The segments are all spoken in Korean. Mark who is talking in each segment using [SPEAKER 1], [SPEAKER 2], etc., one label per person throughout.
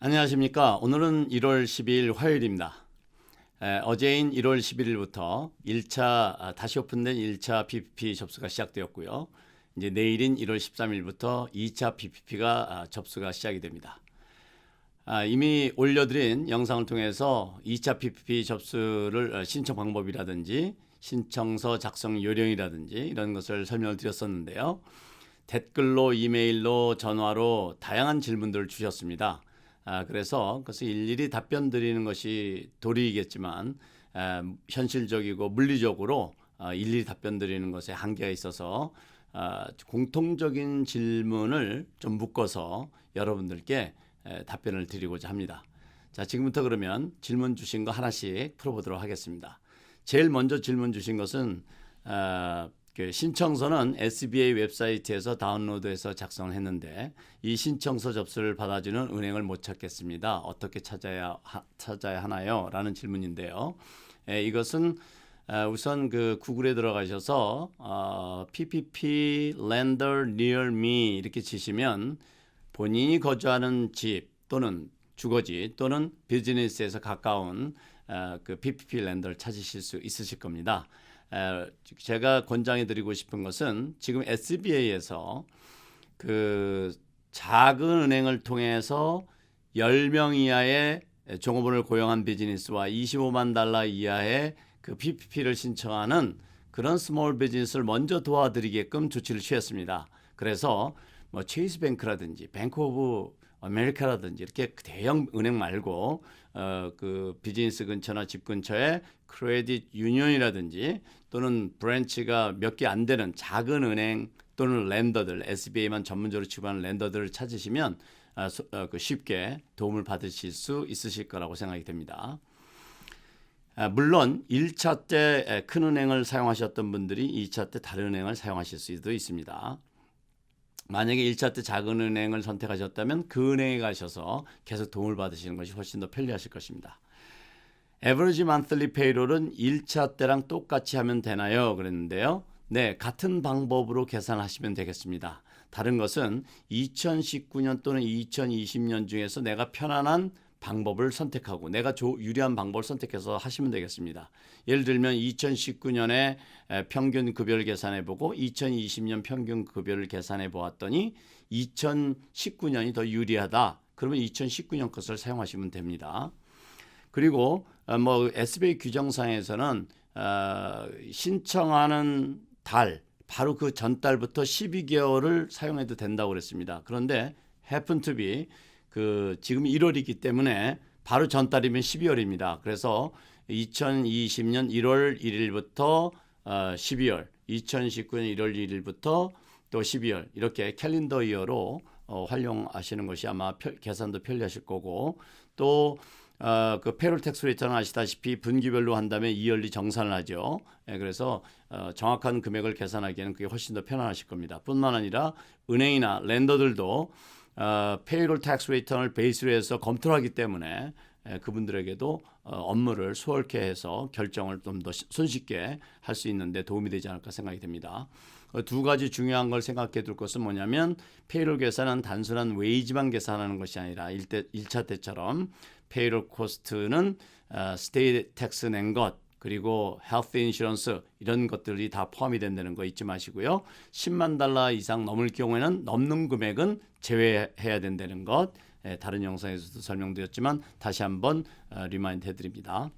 [SPEAKER 1] 안녕하십니까. 오늘은 1월 12일 화요일입니다. 어제인 1월 11일부터 1차 다시 오픈된 1차 PPP 접수가 시작되었고요. 이제 내일인 1월 13일부터 2차 PPP가 접수가 시작이 됩니다. 이미 올려드린 영상을 통해서 2차 PPP 접수를 신청 방법이라든지 신청서 작성 요령이라든지 이런 것을 설명을 드렸었는데요. 댓글로, 이메일로, 전화로 다양한 질문들을 주셨습니다. 그래서 그것을 일일이 답변 드리는 것이 도리이겠지만 현실적이고 물리적으로 일일이 답변 드리는 것에 한계가 있어서 공통적인 질문을 좀 묶어서 여러분들께 답변을 드리고자 합니다. 자, 지금부터 그러면 질문 주신 거 하나씩 풀어보도록 하겠습니다. 제일 먼저 질문 주신 것은 그 신청서는 SBA 웹사이트에서 다운로드해서 작성했는데 이 신청서 접수를 받아주는 은행을 못 찾겠습니다. 어떻게 찾아야 하나요? 라는 질문인데요. 이것은 우선 그 구글에 들어가셔서 PPP Lender Near Me 이렇게 치시면 본인이 거주하는 집 또는 주거지 또는 비즈니스에서 가까운 그 PPP 랜더를 찾으실 수 있으실 겁니다. 제가 권장해 드리고 싶은 것은 지금 SBA에서 그 작은 은행을 통해서 10명 이하의 종업원을 고용한 비즈니스와 25만 달러 이하의 그 PPP를 신청하는 그런 스몰 비즈니스를 먼저 도와드리게끔 조치를 취했습니다. 그래서 뭐 체이스 뱅크라든지 뱅크 오브 아메리카라든지 이렇게 대형 은행 말고 그 비즈니스 근처나 집 근처에 크레딧 유니언이라든지 또는 브랜치가 몇 개 안 되는 작은 은행 또는 랜더들, SBA만 전문적으로 취급하는 랜더들을 찾으시면 쉽게 도움을 받으실 수 있으실 거라고 생각이 됩니다. 물론 1차 때 큰 은행을 사용하셨던 분들이 2차 때 다른 은행을 사용하실 수도 있습니다. 만약에 1차 때 작은 은행을 선택하셨다면 그 은행에 가셔서 계속 도움을 받으시는 것이 훨씬 더 편리하실 것입니다. Average monthly payroll은 1차 때랑 똑같이 하면 되나요? 그랬는데요. 네, 같은 방법으로 계산하시면 되겠습니다. 다른 것은 2019년 또는 2020년 중에서 내가 편안한 방법을 선택하고 내가 유리한 방법을 선택해서 하시면 되겠습니다. 예를 들면 2019년에 평균 급여를 계산해 보고 2020년 평균 급여를 계산해 보았더니 2019년이 더 유리하다. 그러면 2019년 것을 사용하시면 됩니다. 그리고 뭐 SBA 규정상에서는 신청하는 달 바로 그 전달부터 12개월을 사용해도 된다고 그랬습니다. 그런데 happen to be 그 지금 1월이기 때문에 바로 전달이면 12월입니다. 그래서 2020년 1월 1일부터 12월, 2019년 1월 1일부터 또 12월 이렇게 캘린더 이어로 활용하시는 것이 아마 계산도 편리하실 거고 또 그 페롤 텍스 리턴은 아시다시피 분기별로 한 다음에 이열리 정산을 하죠. 그래서 정확한 금액을 계산하기에는 그게 훨씬 더 편안하실 겁니다. 뿐만 아니라 은행이나 랜더들도 페이롤 텍스 리턴을 베이스로 해서 검토를 하기 때문에 그분들에게도 업무를 수월케 해서 결정을 좀 더 손쉽게 할 수 있는데 도움이 되지 않을까 생각이 됩니다. 두 가지 중요한 걸 생각해 둘 것은 뭐냐면 페이롤 계산은 단순한 웨이지만 계산하는 것이 아니라 1차 때처럼 페이롤 코스트는 스테이트 텍스 낸 것 그리고 헬스 인슈런스 이런 것들이 다 포함이 된다는 거 잊지 마시고요. 10만 달러 이상 넘을 경우에는 넘는 금액은 제외해야 된다는 것 다른 영상에서도 설명드렸지만 다시 한번 리마인드 해드립니다.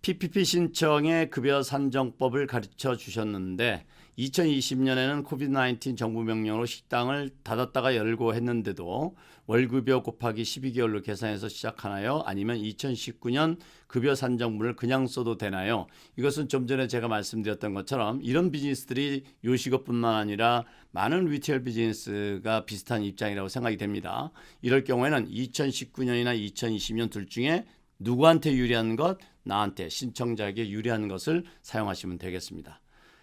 [SPEAKER 1] PPP 신청의 급여 산정법을 가르쳐 주셨는데 2020년에는 코비드-19 정부 명령으로 식당을 닫았다가 열고 했는데도 월급여 곱하기 12개월로 계산해서 시작하나요? 아니면 2019년 급여 산정분을 그냥 써도 되나요? 이것은 좀 전에 제가 말씀드렸던 것처럼 이런 비즈니스들이 요식업뿐만 아니라 많은 리테일 비즈니스가 비슷한 입장이라고 생각이 됩니다. 이럴 경우에는 2019년이나 2020년 둘 중에 누구한테 유리한 것? 나한테 신청자에게 유리한 것을 사용하시면 되겠습니다.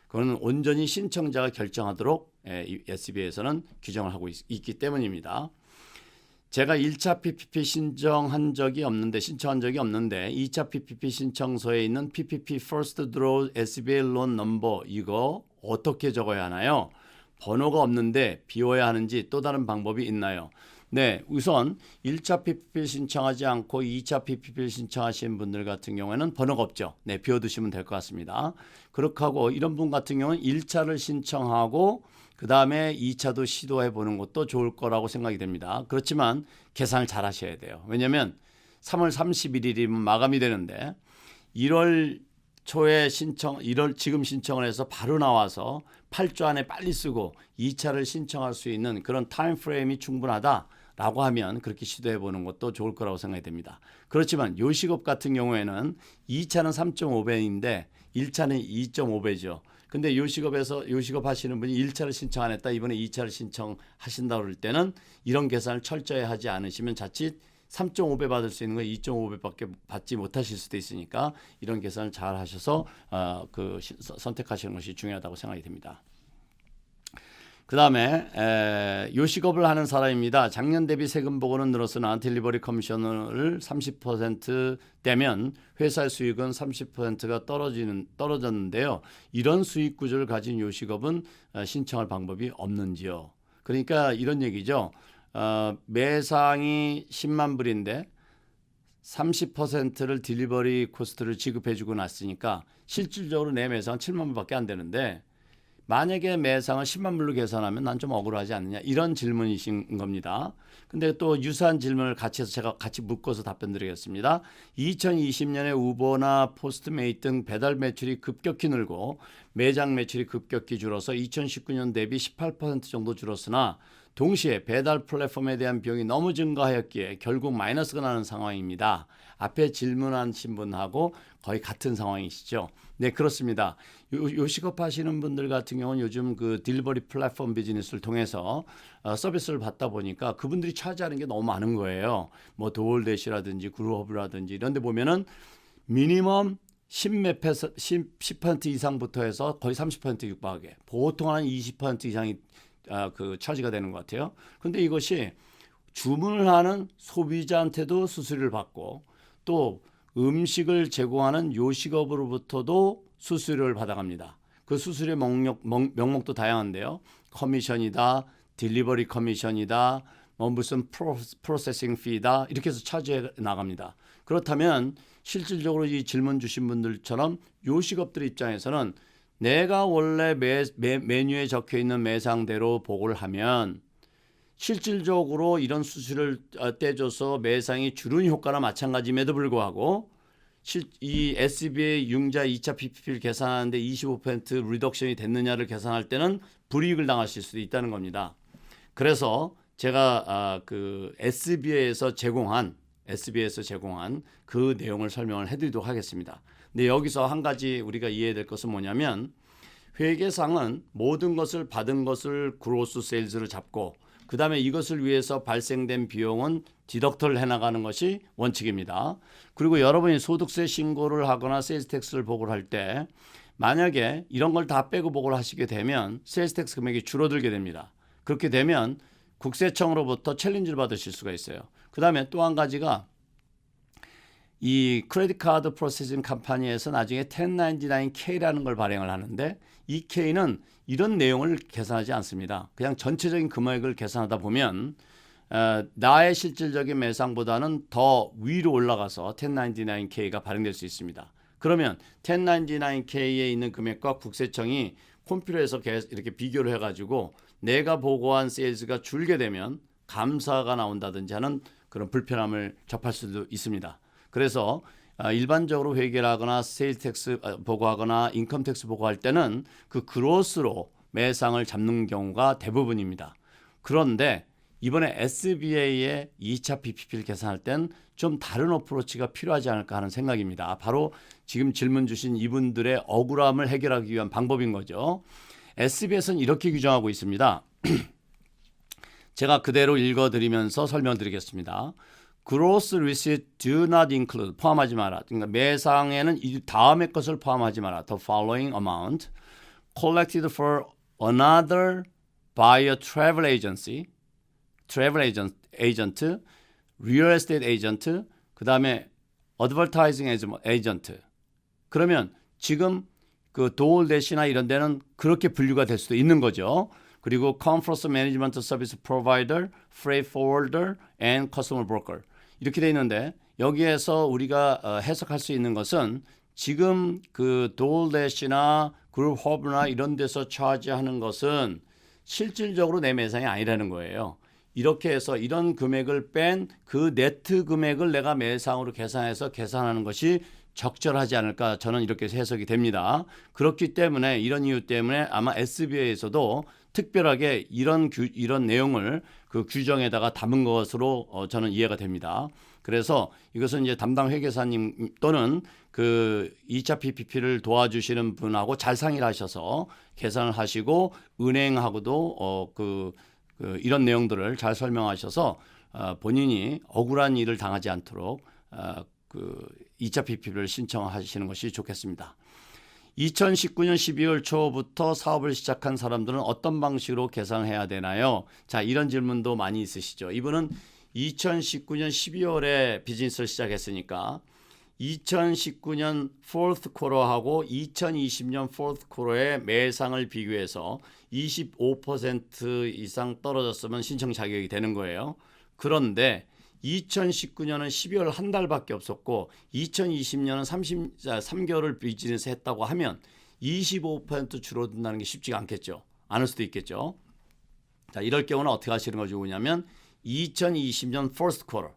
[SPEAKER 1] 그건 온전히 신청자가 결정하도록 SBA에서는 규정을 하고 있기 때문입니다. 제가 1차 PPP 신청한 적이 없는데 2차 PPP 신청서에 있는 PPP First Draw SBA Loan Number 이거 어떻게 적어야 하나요? 번호가 없는데 비워야 하는지 또 다른 방법이 있나요? 네, 우선 1차 PPP 신청하지 않고 2차 PPP 신청하신 분들 같은 경우에는 번호가 없죠. 네, 비워두시면 될 것 같습니다. 그렇게 하고 이런 분 같은 경우는 1차를 신청하고 그 다음에 2차도 시도해 보는 것도 좋을 거라고 생각이 됩니다. 그렇지만 계산을 잘 하셔야 돼요. 왜냐하면 3월 31일이면 마감이 되는데 1월 초에 지금 신청을 해서 바로 나와서 8주 안에 빨리 쓰고 2차를 신청할 수 있는 그런 타임 프레임이 충분하다라고 하면 그렇게 시도해 보는 것도 좋을 거라고 생각이 됩니다. 그렇지만 요식업 같은 경우에는 2차는 3.5배인데 1차는 2.5배죠. 근데 요식업 하시는 분이 1차를 신청 안 했다. 이번에 2차를 신청하신다고 그럴 때는 이런 계산을 철저히 하지 않으시면 자칫 3.5배 받을 수 있는 거 2.5배밖에 받지 못하실 수도 있으니까 이런 계산을 잘 하셔서 선택하시는 것이 중요하다고 생각이 됩니다. 그 다음에 요식업을 하는 사람입니다. 작년 대비 세금 보고는 늘었으나 딜리버리 커미션을 30%대면 회사의 수익은 30%가 떨어졌는데요. 이런 수익 구조를 가진 요식업은 신청할 방법이 없는지요. 그러니까 이런 얘기죠. 매상이 10만 불인데 30%를 딜리버리 코스트를 지급해주고 났으니까 실질적으로 내 매상은 7만 불밖에 안 되는데 만약에 매상을 10만 불로 계산하면 난 좀 억울하지 않느냐 이런 질문이신 겁니다. 근데 또 유사한 질문을 같이 해서 제가 같이 묶어서 답변 드리겠습니다. 2020년에 우버나 포스트메이트 등 배달 매출이 급격히 늘고 매장 매출이 급격히 줄어서 2019년 대비 18% 정도 줄었으나 동시에 배달 플랫폼에 대한 비용이 너무 증가하였기에 결국 마이너스가 나는 상황입니다. 앞에 질문하신 분하고 거의 같은 상황이시죠. 네, 그렇습니다. 요식업 하시는 분들 같은 경우는 요즘 그 딜리버리 플랫폼 비즈니스를 통해서 서비스를 받다 보니까 그분들이 차지하는 게 너무 많은 거예요. 뭐 도올대시라든지 그룹업이라든지 이런 데 보면은 미니멈 10% 이상부터 해서 거의 30% 육박하게 보통 한 20% 이상이 그 차지가 되는 것 같아요. 그런데 이것이 주문을 하는 소비자한테도 수수료를 받고 또 음식을 제공하는 요식업으로부터도 수수료를 받아갑니다. 그 수수료 명목도 다양한데요. 커미션이다, 딜리버리 커미션이다, 뭐 무슨 프로세싱 피다 이렇게 해서 차지해 나갑니다. 그렇다면 실질적으로 이 질문 주신 분들처럼 요식업들 입장에서는 내가 원래 메뉴에 적혀 있는 매상대로 보고를 하면 실질적으로 이런 수수료를 떼줘서 매상이 줄은 효과나 마찬가지임에도 불구하고 이 SBA 융자 2차 PPP를 계산하는데 25% 리덕션이 됐느냐를 계산할 때는 불이익을 당하실 수도 있다는 겁니다. 그래서 제가 그 SBA에서 제공한 그 내용을 설명을 해드리도록 하겠습니다. 근데 여기서 한 가지 우리가 이해해야 될 것은 뭐냐면 회계상은 모든 것을 받은 것을 그로스 세일즈로 잡고 그 다음에 이것을 위해서 발생된 비용은 디덕터를 해나가는 것이 원칙입니다. 그리고 여러분이 소득세 신고를 하거나 세일즈 텍스를 보고를 할 때 만약에 이런 걸 다 빼고 보고를 하시게 되면 세일즈 텍스 금액이 줄어들게 됩니다. 그렇게 되면 국세청으로부터 챌린지를 받으실 수가 있어요. 그 다음에 또 한 가지가 이 크레딧 카드 프로세싱 컴퍼니에서 나중에 1099K라는 걸 발행을 하는데 이 K는 이런 내용을 계산하지 않습니다. 그냥 전체적인 금액을 계산하다 보면 나의 실질적인 매상보다는 더 위로 올라가서 1099K가 발행될 수 있습니다. 그러면 1099K에 있는 금액과 국세청이 컴퓨터에서 이렇게 비교를 해가지고 내가 보고한 세일즈가 줄게 되면 감사가 나온다든지 하는 그런 불편함을 접할 수도 있습니다. 그래서 일반적으로 회계를 하거나 세일즈 텍스 보고하거나 인컴 텍스 보고할 때는 그 그로스로 매상을 잡는 경우가 대부분입니다. 그런데 이번에 SBA의 2차 PPP를 계산할 땐 좀 다른 어프로치가 필요하지 않을까 하는 생각입니다. 바로 지금 질문 주신 이분들의 억울함을 해결하기 위한 방법인 거죠. SBA에서는 이렇게 규정하고 있습니다. 제가 그대로 읽어드리면서 설명드리겠습니다. Gross receipt do not include 포함하지 마라. 그러니까 매상에는 이 다음의 것을 포함하지 마라. The following amount collected for another by a travel agent, real estate agent, 그 다음에 advertising agent. 그러면 지금 그 도올대시나 이런 데는 그렇게 분류가 될 수도 있는 거죠. 그리고 Conference Management Service Provider, Freight Forwarder, and Customer Broker 이렇게 돼 있는데 여기에서 우리가 해석할 수 있는 것은 지금 그 도어래시나 그룹허브나 이런 데서 차지하는 것은 실질적으로 내 매상이 아니라는 거예요. 이렇게 해서 이런 금액을 뺀 그 네트 금액을 내가 매상으로 계산해서 계산하는 것이 적절하지 않을까 저는 이렇게 해석이 됩니다. 그렇기 때문에 이런 이유 때문에 아마 SBA에서도 특별하게 이런 내용을 그 규정에다가 담은 것으로 저는 이해가 됩니다. 그래서 이것은 이제 담당 회계사님 또는 그 2차 PPP를 도와주시는 분하고 잘 상의를 하셔서 계산을 하시고 은행하고도 이런 내용들을 잘 설명하셔서 본인이 억울한 일을 당하지 않도록 그 2차 PPP를 신청하시는 것이 좋겠습니다. 2019년 12월 초부터 사업을 시작한 사람들은 어떤 방식으로 계산해야 되나요? 자, 이런 질문도 많이 있으시죠. 이분은 2019년 12월에 비즈니스를 시작했으니까 2019년 4th quarter하고 2020년 4th quarter의 매상을 비교해서 25% 이상 떨어졌으면 신청 자격이 되는 거예요. 그런데 2019년은 12월 한 달밖에 없었고 2020년은 3개월을 비즈니스 했다고 하면 25% 줄어든다는 게 쉽지가 않겠죠. 않을 수도 있겠죠. 자, 이럴 경우는 어떻게 하시는 거 좋으냐면 2020년 first quarter,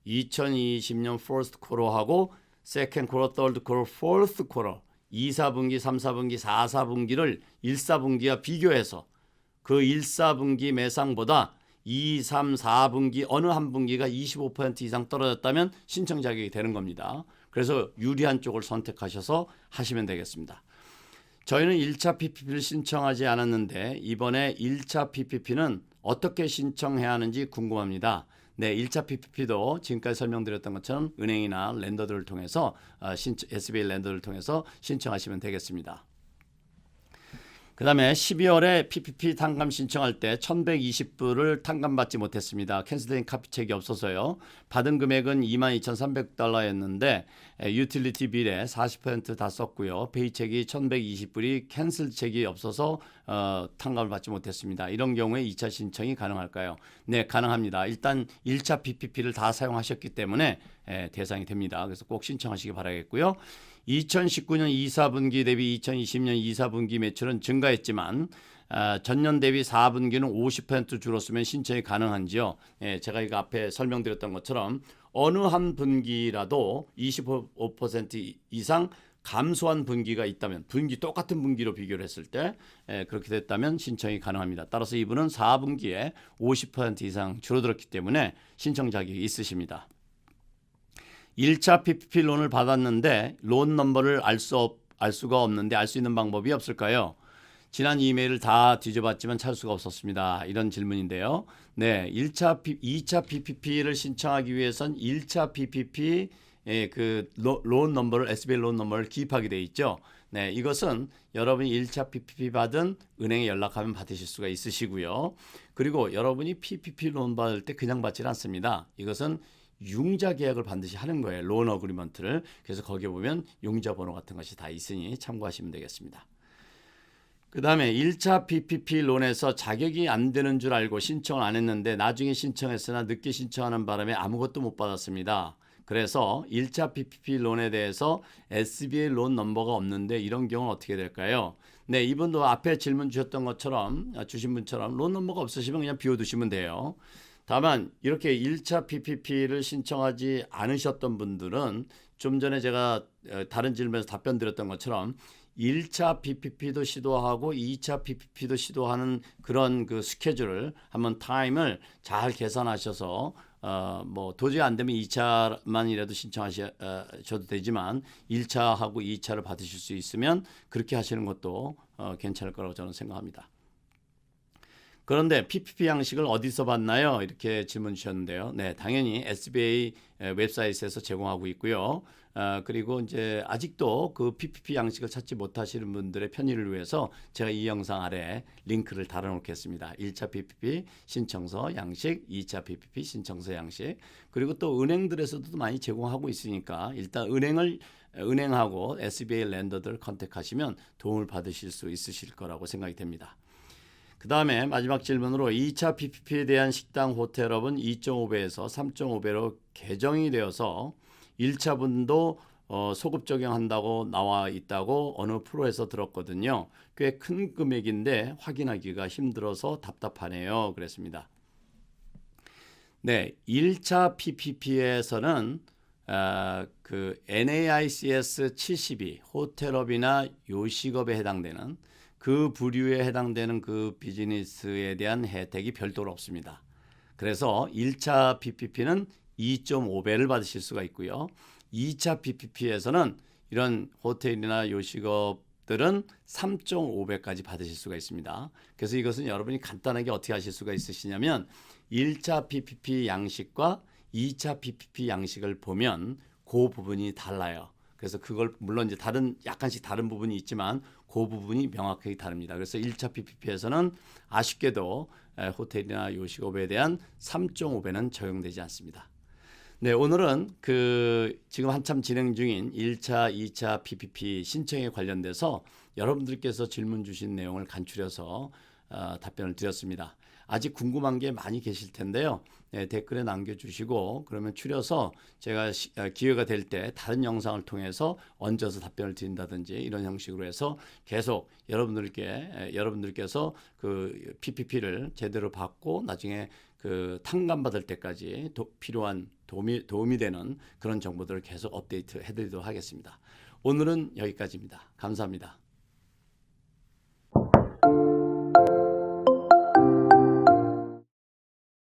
[SPEAKER 1] 2020년 first quarter하고 second quarter, third quarter, fourth quarter 2, 4분기, 3, 4분기, 4, 4분기를 1, 4분기와 비교해서 그 1, 4분기 매상보다 2, 3, 4분기 어느 한 분기가 25% 이상 떨어졌다면 신청 자격이 되는 겁니다. 그래서 유리한 쪽을 선택하셔서 하시면 되겠습니다. 저희는 1차 PPP를 신청하지 않았는데 이번에 1차 PPP는 어떻게 신청해야 하는지 궁금합니다. 네, 1차 PPP도 지금까지 설명드렸던 것처럼 은행이나 랜더들을 통해서 SBA 랜더를 통해서 신청하시면 되겠습니다. 그 다음에 12월에 PPP 탕감 신청할 때 1120불을 탕감받지 못했습니다. 캔슬된 카피책이 없어서요. 받은 금액은 22,300달러였는데 유틸리티 빌에 40% 다 썼고요. 페이책이 1120불이 캔슬 책이 없어서 탕감을 받지 못했습니다. 이런 경우에 2차 신청이 가능할까요? 네, 가능합니다. 일단 1차 PPP를 다 사용하셨기 때문에 대상이 됩니다. 그래서 꼭 신청하시기 바라겠고요. 2019년 2, 4분기 대비 2020년 2, 4분기 매출은 증가했지만 전년 대비 4분기는 50% 줄었으면 신청이 가능한지요. 제가 이거 앞에 설명드렸던 것처럼 어느 한 분기라도 25% 이상 감소한 분기가 있다면 분기 똑같은 분기로 비교를 했을 때 그렇게 됐다면 신청이 가능합니다. 따라서 이분은 4분기에 50% 이상 줄어들었기 때문에 신청 자격이 있으십니다. 1차 PPP 론을 받았는데 론 넘버를 알 수가 없는데 알 수 있는 방법이 없을까요? 지난 이메일을 다 뒤져봤지만 찾을 수가 없었습니다. 이런 질문인데요. 네, 2차 PPP를 신청하기 위해선 1차 PPP 그 론 넘버를 SBA 론 넘버를 기입하게 돼 있죠. 네, 이것은 여러분이 1차 PPP 받은 은행에 연락하면 받으실 수가 있으시고요. 그리고 여러분이 PPP 론 받을 때 그냥 받질 않습니다. 이것은 융자 계약을 반드시 하는 거예요. 론 어그리먼트를. 그래서 거기에 보면 융자 번호 같은 것이 다 있으니 참고하시면 되겠습니다. 그 다음에 1차 PPP 론에서 자격이 안 되는 줄 알고 신청을 안 했는데 나중에 신청했으나 늦게 신청하는 바람에 아무것도 못 받았습니다. 그래서 1차 PPP 론에 대해서 SBA 론 넘버가 없는데 이런 경우는 어떻게 될까요? 네, 이분도 앞에 질문 주신 분처럼 론 넘버가 없으시면 그냥 비워두시면 돼요. 다만 이렇게 1차 PPP를 신청하지 않으셨던 분들은 좀 전에 제가 다른 질문에서 답변 드렸던 것처럼 1차 PPP도 시도하고 2차 PPP도 시도하는 그런 그 스케줄을 한번 타임을 잘 계산하셔서 뭐 도저히 안 되면 2차만이라도 신청하셔도 되지만 1차하고 2차를 받으실 수 있으면 그렇게 하시는 것도 괜찮을 거라고 저는 생각합니다. 그런데 PPP 양식을 어디서 받나요? 이렇게 질문 주셨는데요. 네, 당연히 SBA 웹사이트에서 제공하고 있고요. 그리고 이제 아직도 그 PPP 양식을 찾지 못하시는 분들의 편의를 위해서 제가 이 영상 아래 링크를 달아놓겠습니다. 1차 PPP 신청서 양식, 2차 PPP 신청서 양식, 그리고 또 은행들에서도 많이 제공하고 있으니까 일단 은행하고 SBA 랜더들 컨택하시면 도움을 받으실 수 있으실 거라고 생각이 됩니다. 그 다음에 마지막 질문으로 2차 PPP에 대한 식당 호텔업은 2.5배에서 3.5배로 개정이 되어서 1차분도 소급 적용한다고 나와 있다고 어느 프로에서 들었거든요. 꽤 큰 금액인데 확인하기가 힘들어서 답답하네요. 그랬습니다. 네, 1차 PPP에서는 그 NAICS 72 호텔업이나 요식업에 해당되는 그 부류에 해당되는 그 비즈니스에 대한 혜택이 별도로 없습니다. 그래서 1차 PPP는 2.5배를 받으실 수가 있고요. 2차 PPP에서는 이런 호텔이나 요식업들은 3.5배까지 받으실 수가 있습니다. 그래서 이것은 여러분이 간단하게 어떻게 하실 수가 있으시냐면 1차 PPP 양식과 2차 PPP 양식을 보면 그 부분이 달라요. 그래서 그걸 물론 이제 약간씩 다른 부분이 있지만 그 부분이 명확하게 다릅니다. 그래서 1차 PPP에서는 아쉽게도 호텔이나 요식업에 대한 3.5배는 적용되지 않습니다. 네, 오늘은 지금 한참 진행 중인 1차, 2차 PPP 신청에 관련돼서 여러분들께서 질문 주신 내용을 간추려서 답변을 드렸습니다. 아직 궁금한 게 많이 계실 텐데요. 네, 댓글에 남겨주시고 그러면 추려서 제가 기회가 될 때 다른 영상을 통해서 얹어서 답변을 드린다든지 이런 형식으로 해서 계속 여러분들께서 그 PPP를 제대로 받고 나중에 그 탕감 받을 때까지 필요한 도움이 되는 그런 정보들을 계속 업데이트 해드리도록 하겠습니다. 오늘은 여기까지입니다. 감사합니다.